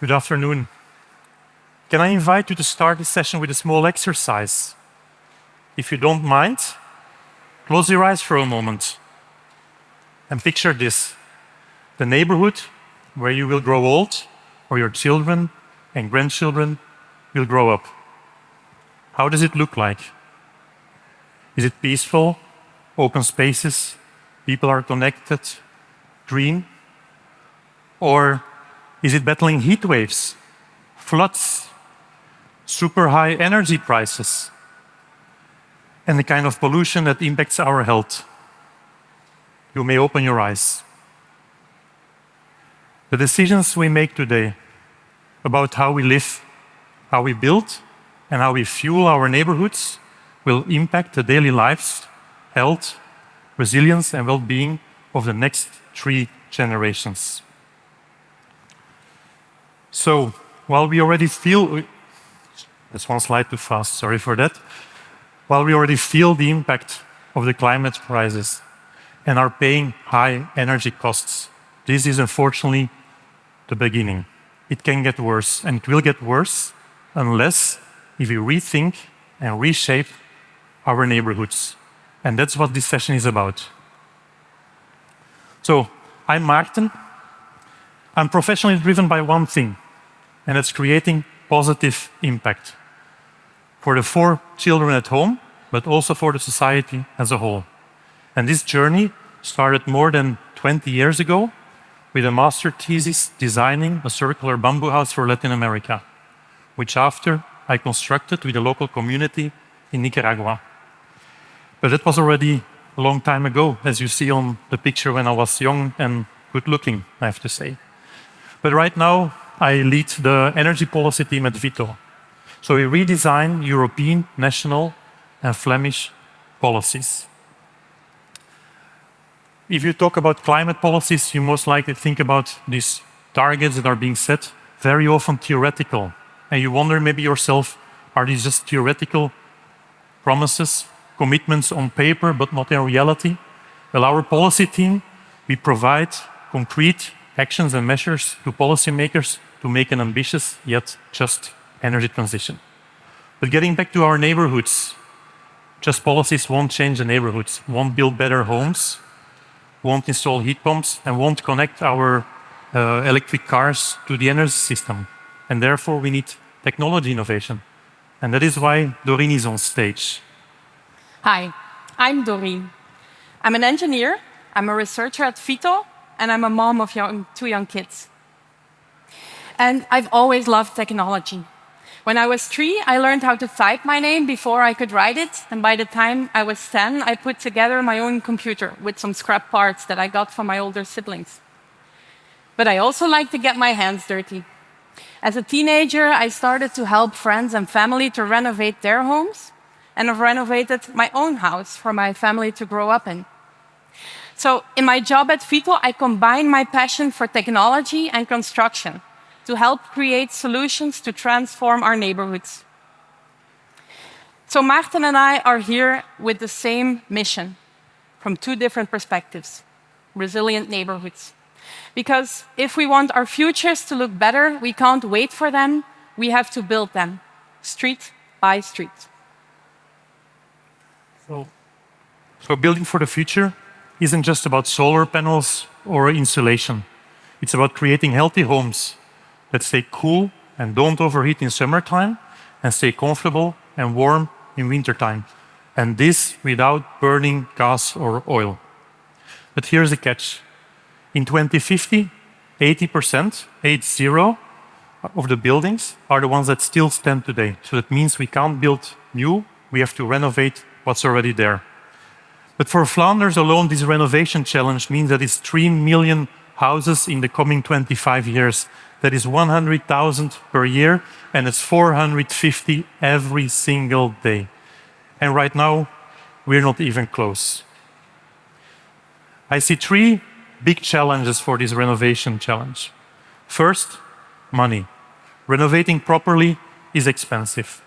Good afternoon. Can I invite you to start this session with a small exercise? If you don't mind, close your eyes for a moment and picture this: the neighborhood where you will grow old, or your children and grandchildren will grow up. How does it look like? Is it peaceful, open spaces, people are connected, green? Or is it battling heat waves, floods, super high energy prices, and the kind of pollution that impacts our health? You may open your eyes. The decisions we make today about how we live, how we build, and how we fuel our neighborhoods will impact the daily lives, health, resilience, and well-being of the next 3 generations. So, while we already feel, that's one slide too fast, sorry for that. While we already feel the impact of the climate crisis and are paying high energy costs, this is unfortunately the beginning. It can get worse, and it will get worse unless if we rethink and reshape our neighborhoods. And that's what this session is about. So, I'm Maarten. I'm professionally driven by one thing, and it's creating positive impact for the 4 children at home, but also for the society as a whole. And this journey started more than 20 years ago with a master thesis designing a circular bamboo house for Latin America, which after I constructed with a local community in Nicaragua. But it was already a long time ago, as you see on the picture when I was young and good looking, I have to say. But right now, I lead the energy policy team at VITO. So we redesign European, national, and Flemish policies. If you talk about climate policies, you most likely think about these targets that are being set, very often theoretical. And you wonder maybe yourself, are these just theoretical promises, commitments on paper, but not in reality? Well, our policy team, we provide concrete actions and measures to policymakers to make an ambitious yet just energy transition. But getting back to our neighborhoods, just policies won't change the neighborhoods, won't build better homes, won't install heat pumps, and won't connect our electric cars to the energy system. And therefore, we need technology innovation. And that is why Dorien is on stage. Hi, I'm Dorien. I'm an engineer, I'm a researcher at VITO, and I'm a mom of 2 young kids. And I've always loved technology. When I was 3, I learned how to type my name before I could write it, and by the time I was 10, I put together my own computer with some scrap parts that I got from my older siblings. But I also like to get my hands dirty. As a teenager, I started to help friends and family to renovate their homes, and I've renovated my own house for my family to grow up in. So in my job at VITO, I combine my passion for technology and construction to help create solutions to transform our neighborhoods. So Maarten and I are here with the same mission from 2 different perspectives: resilient neighborhoods. Because if we want our futures to look better, we can't wait for them, we have to build them, street by street. So building for the future isn't just about solar panels or insulation. It's about creating healthy homes that stay cool and don't overheat in summertime, and stay comfortable and warm in wintertime. And this without burning gas or oil. But here's the catch. In 2050, 80%, 80, of the buildings are the ones that still stand today. So that means we can't build new, we have to renovate what's already there. But for Flanders alone, this renovation challenge means that it's 3 million houses in the coming 25 years. That is 100,000 per year, and it's 450 every single day. And right now, we're not even close. I see 3 big challenges for this renovation challenge. First, money. Renovating properly is expensive.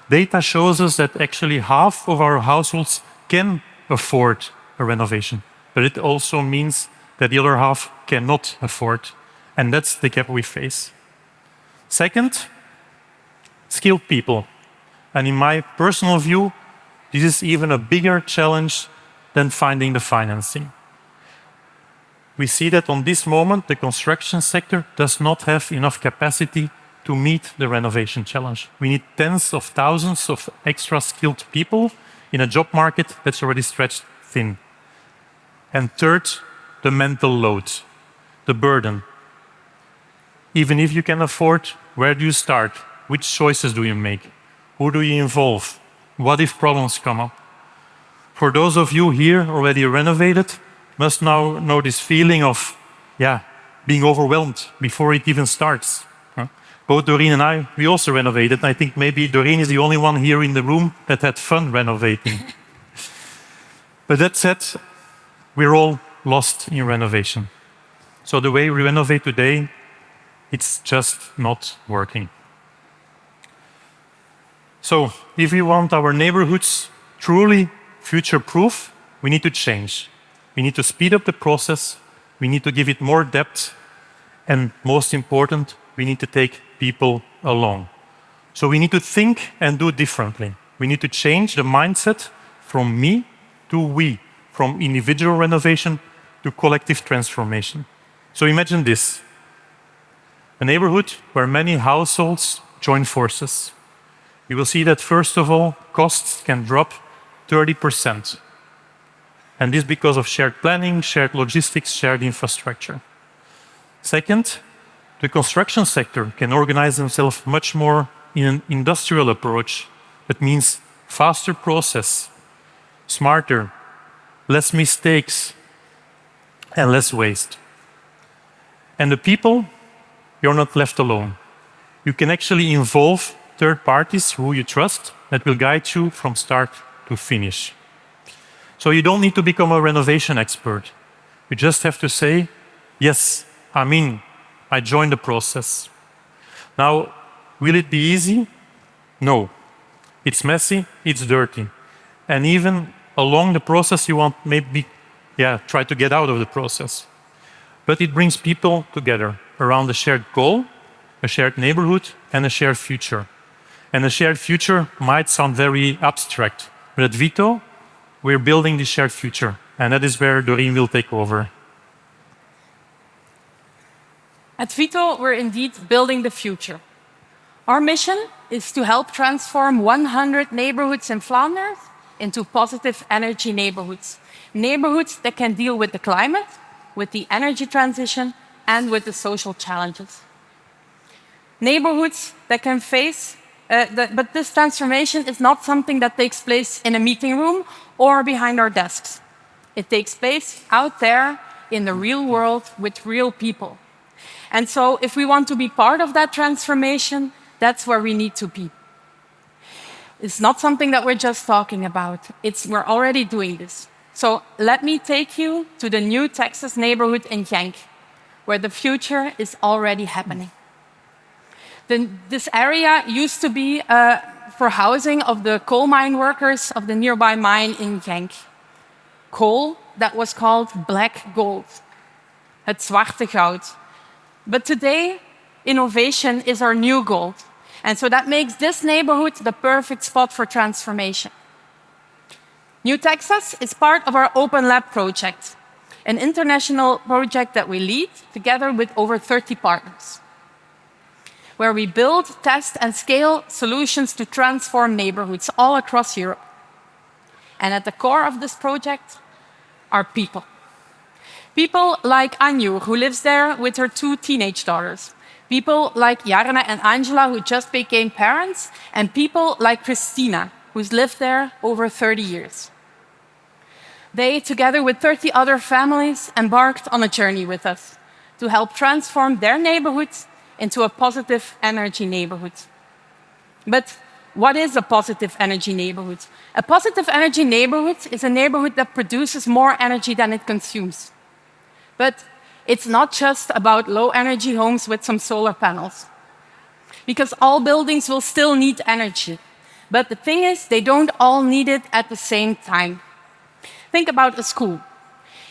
Data shows us that actually half of our households can afford a renovation, but it also means that the other half cannot afford, and that's the gap we face. Second, skilled people. And in my personal view, this is even a bigger challenge than finding the financing. We see that on this moment, the construction sector does not have enough capacity to meet the renovation challenge. We need tens of thousands of extra skilled people in a job market that's already stretched thin. And third, the mental load, the burden. Even if you can afford, where do you start? Which choices do you make? Who do you involve? What if problems come up? For those of you here already renovated, must now know this feeling of, being overwhelmed before it even starts. Both Dorien and I, we also renovated. I think maybe Dorien is the only one here in the room that had fun renovating. But that said, we're all lost in renovation. So the way we renovate today, it's just not working. So if we want our neighborhoods truly future-proof, we need to change. We need to speed up the process. We need to give it more depth. And most important, we need to take people along. So we need to think and do differently. We need to change the mindset from me to we, from individual renovation to collective transformation. So imagine this, a neighborhood where many households join forces. You will see that, first of all, costs can drop 30%. And this because of shared planning, shared logistics, shared infrastructure. Second, the construction sector can organize themselves much more in an industrial approach. That means faster process, smarter, less mistakes, and less waste. And the people, you're not left alone. You can actually involve third parties who you trust that will guide you from start to finish. So you don't need to become a renovation expert. You just have to say, yes, I'm in. I join the process. Now, will it be easy? No. It's messy, it's dirty. And even along the process, you want maybe try to get out of the process. But it brings people together around a shared goal, a shared neighborhood, and a shared future. And a shared future might sound very abstract, but at VITO, we're building this shared future. And that is where Dorien will take over. At VITO, we're indeed building the future. Our mission is to help transform 100 neighborhoods in Flanders into positive energy neighborhoods. Neighborhoods that can deal with the climate, with the energy transition, and with the social challenges. Neighborhoods that can face, but this transformation is not something that takes place in a meeting room or behind our desks. It takes place out there in the real world with real people. And so if we want to be part of that transformation, that's where we need to be. It's not something that we're just talking about. We're already doing this. So let me take you to the new Texas neighborhood in Genk, where the future is already happening. This area used to be for housing of the coal mine workers of the nearby mine in Genk. Coal that was called black gold, het zwarte goud. But today, innovation is our new gold. And so that makes this neighborhood the perfect spot for transformation. New Texas is part of our Open Lab project, an international project that we lead together with over 30 partners, where we build, test, and scale solutions to transform neighborhoods all across Europe. And at the core of this project are people. People like Anju, who lives there with her 2 teenage daughters. People like Jarna and Angela, who just became parents. And people like Christina, who's lived there over 30 years. They, together with 30 other families, embarked on a journey with us to help transform their neighborhoods into a positive energy neighborhood. But what is a positive energy neighborhood? A positive energy neighborhood is a neighborhood that produces more energy than it consumes. But it's not just about low-energy homes with some solar panels, because all buildings will still need energy. But the thing is, they don't all need it at the same time. Think about a school.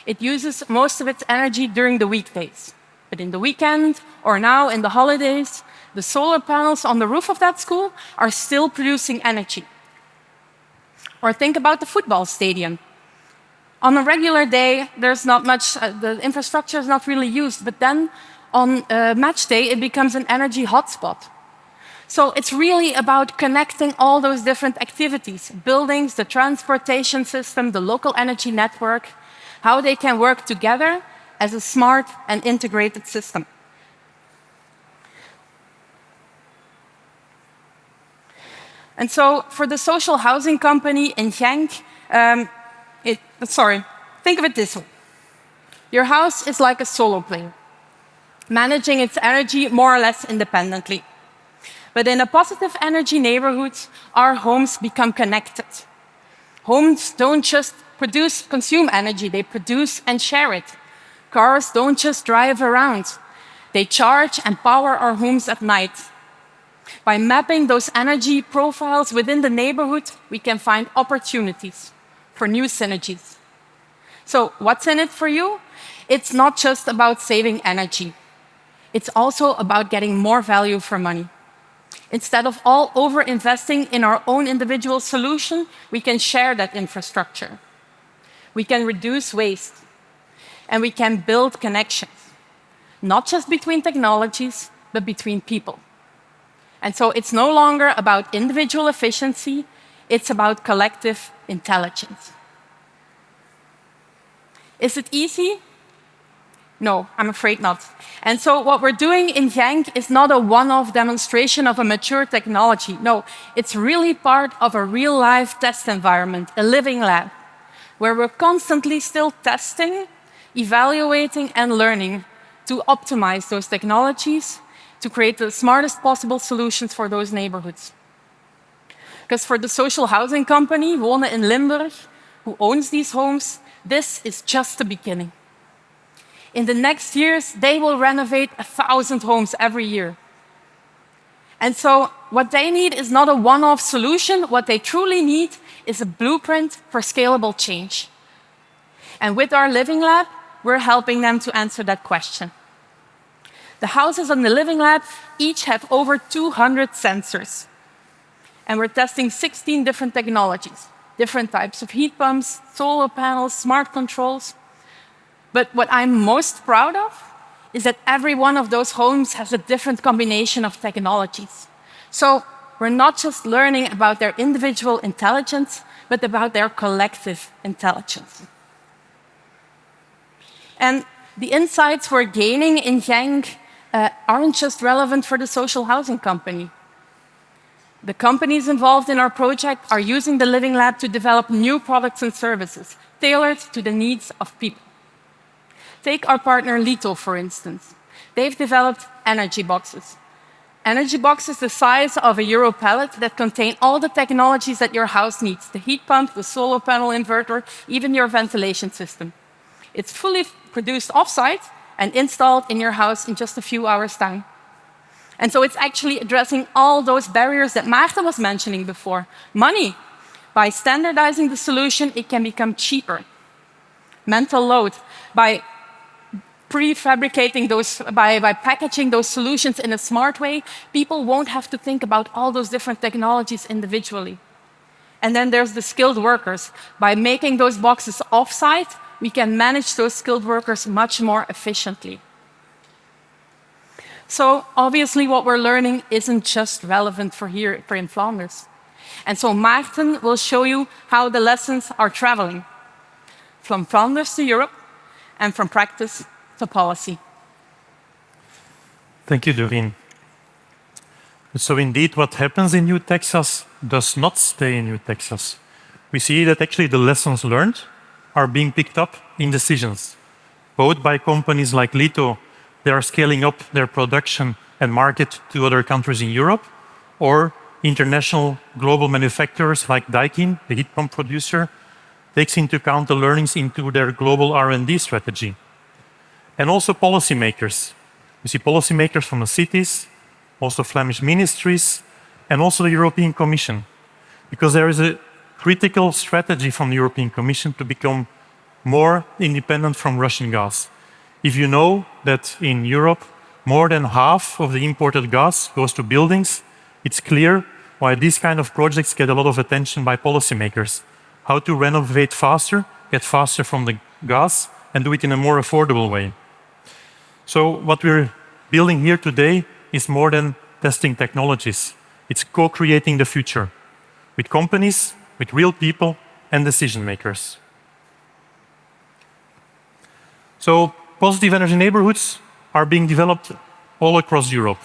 It uses most of its energy during the weekdays. But in the weekend, or now in the holidays, the solar panels on the roof of that school are still producing energy. Or think about the football stadium. On a regular day, there's not much, the infrastructure is not really used, but then on match day, it becomes an energy hotspot. So it's really about connecting all those different activities, buildings, the transportation system, the local energy network, how they can work together as a smart and integrated system. And so for the social housing company in Genk, think of it this way. Your house is like a solo player, managing its energy more or less independently. But in a positive energy neighborhood, our homes become connected. Homes don't just consume energy, they produce and share it. Cars don't just drive around, they charge and power our homes at night. By mapping those energy profiles within the neighborhood, we can find opportunities for new synergies. So what's in it for you? It's not just about saving energy. It's also about getting more value for money. Instead of all over-investing in our own individual solution, we can share that infrastructure. We can reduce waste. And we can build connections, not just between technologies, but between people. And so it's no longer about individual efficiency, it's about collective intelligence. Is it easy? No, I'm afraid not. And so what we're doing in Genk is not a one-off demonstration of a mature technology. No, it's really part of a real-life test environment, a living lab, where we're constantly still testing, evaluating and learning to optimize those technologies to create the smartest possible solutions for those neighborhoods. Because for the social housing company, Wonen in Limburg, who owns these homes, this is just the beginning. In the next years, they will renovate 1,000 homes every year. And so what they need is not a one-off solution. What they truly need is a blueprint for scalable change. And with our Living Lab, we're helping them to answer that question. The houses on the Living Lab each have over 200 sensors. And we're testing 16 different technologies, different types of heat pumps, solar panels, smart controls. But what I'm most proud of is that every one of those homes has a different combination of technologies. So we're not just learning about their individual intelligence, but about their collective intelligence. And the insights we're gaining in Genk aren't just relevant for the social housing company. The companies involved in our project are using the Living Lab to develop new products and services tailored to the needs of people. Take our partner VITO, for instance. They've developed energy boxes. Energy boxes the size of a Euro pallet that contain all the technologies that your house needs, the heat pump, the solar panel inverter, even your ventilation system. It's fully produced off-site and installed in your house in just a few hours' time. And so it's actually addressing all those barriers that Maarten was mentioning before. Money. By standardizing the solution, it can become cheaper. Mental load. By prefabricating those, by packaging those solutions in a smart way, people won't have to think about all those different technologies individually. And then there's the skilled workers. By making those boxes off-site, we can manage those skilled workers much more efficiently. So obviously what we're learning isn't just relevant for here in Flanders. And so Maarten will show you how the lessons are traveling from Flanders to Europe and from practice to policy. Thank you, Dorien. So indeed, what happens in New Texas does not stay in New Texas. We see that actually the lessons learned are being picked up in decisions, both by companies like VITO, they are scaling up their production and market to other countries in Europe, or international global manufacturers like Daikin, the heat pump producer, takes into account the learnings into their global R&D strategy. And also policymakers. We see policymakers from the cities, also Flemish ministries, and also the European Commission, because there is a critical strategy from the European Commission to become more independent from Russian gas. If you know that in Europe, more than half of the imported gas goes to buildings, it's clear why these kind of projects get a lot of attention by policymakers. How to renovate faster, get faster from the gas, and do it in a more affordable way. So what we're building here today is more than testing technologies. It's co-creating the future with companies, with real people, and decision makers. So positive energy neighborhoods are being developed all across Europe,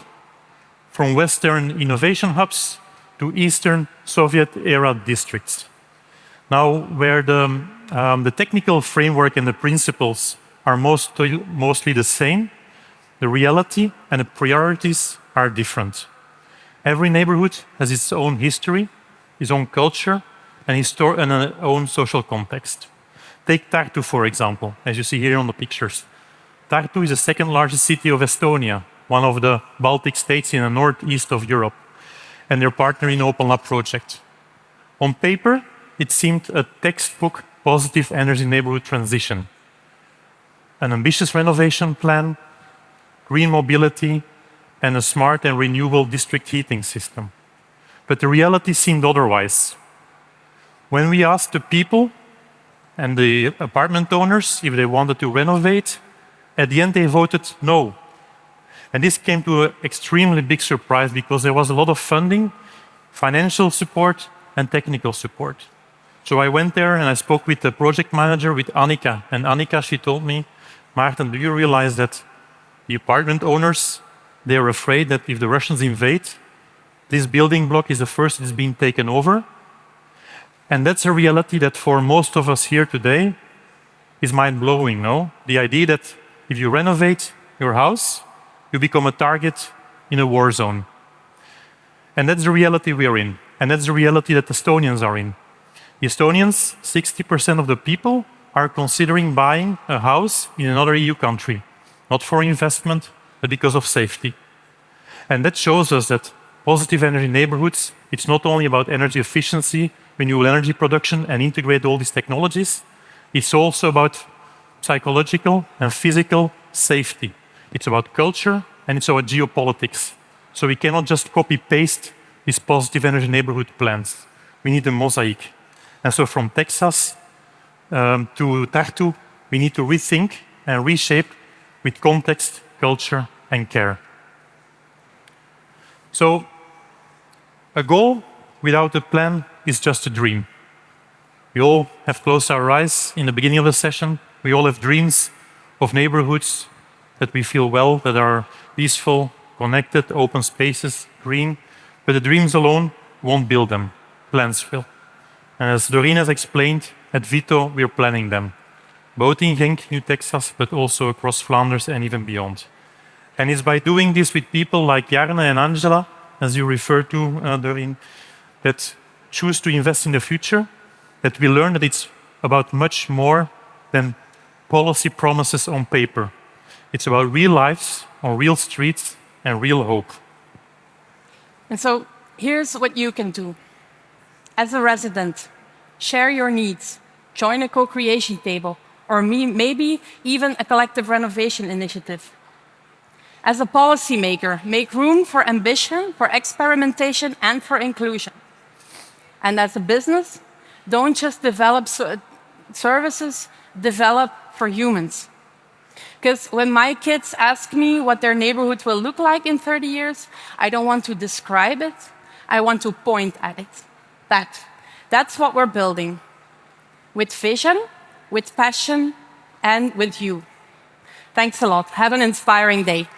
from Western innovation hubs to Eastern Soviet-era districts. Now, where the technical framework and the principles are mostly the same, the reality and the priorities are different. Every neighborhood has its own history, its own culture, and an own social context. Take Tartu, for example, as you see here on the pictures. Tartu is the second largest city of Estonia, one of the Baltic states in the northeast of Europe, and they're partnering in the Open Lab project. On paper, it seemed a textbook positive energy neighborhood transition. An ambitious renovation plan, green mobility, and a smart and renewable district heating system. But the reality seemed otherwise. When we asked the people and the apartment owners if they wanted to renovate, at the end they voted no. And this came to an extremely big surprise because there was a lot of funding, financial support, and technical support. So I went there and I spoke with the project manager, with Annika. And Annika, she told me, Maarten, do you realize that the apartment owners, they're afraid that if the Russians invade, this building block is the first that is being taken over? And that's a reality that for most of us here today is mind-blowing, no? The idea that if you renovate your house, you become a target in a war zone. And that's the reality we're in. And that's the reality that Estonians are in. The Estonians, 60% of the people, are considering buying a house in another EU country, not for investment, but because of safety. And that shows us that positive energy neighborhoods, it's not only about energy efficiency, renewable energy production, and integrate all these technologies. It's also about psychological and physical safety. It's about culture, and it's about geopolitics. So we cannot just copy-paste these positive energy neighborhood plans. We need a mosaic. And so from Texas to Tartu, we need to rethink and reshape with context, culture, and care. So a goal without a plan is just a dream. We all have closed our eyes in the beginning of the session. We all have dreams of neighborhoods that we feel well, that are peaceful, connected, open spaces, green. But the dreams alone won't build them. Plans will. And as Dorien has explained, at VITO we're planning them. Both in Genk, New Texas, but also across Flanders and even beyond. And it's by doing this with people like Jarne and Angela, as you referred to, Dorien, that choose to invest in the future, that we learn that it's about much more than policy promises on paper. It's about real lives on real streets and real hope. And so here's what you can do. As a resident, share your needs, join a co-creation table, or maybe even a collective renovation initiative. As a policymaker, make room for ambition, for experimentation, and for inclusion. And as a business, don't just develop services, develop for humans. Because when my kids ask me what their neighborhood will look like in 30 years, I don't want to describe it, I want to point at it. That's what we're building. With vision, with passion, and with you. Thanks a lot. Have an inspiring day.